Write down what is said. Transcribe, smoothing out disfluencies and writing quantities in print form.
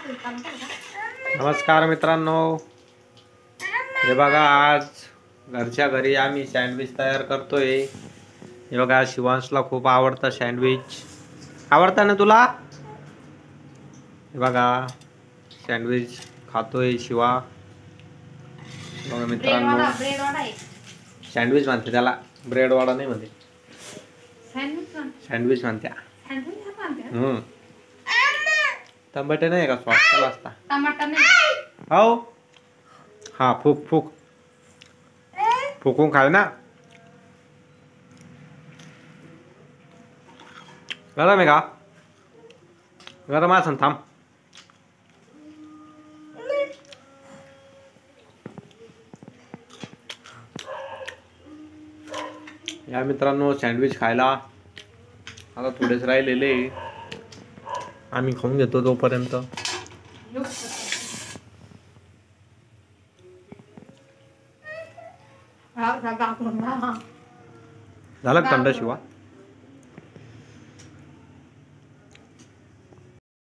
नमस्कार मित्रांनो, हे बघा आज घरच्या घरी आम्ही सँडविच तयार करतोय। हे बघा शिवांशला खूप आवडतं सँडविच, आवडतं ना तुला? हे बघा सँडविच खातोय शिवा। बघा मित्रांनो, सँडविच म्हणते त्याला, ब्रेड वाडा नाही म्हणते, सँडविच म्हणत्या। टमाटे नाही का स्वाद असता? टमाटा नाही हो हा, फूक फूक फुकून खाय ना। गरम आहे का? गरम असेल थांब। या मित्रांनो सँडविच खायला आता थोडेच राहिलेले, आम्ही खाऊन घेतो तोपर्यंत। झालं थंड शिवा?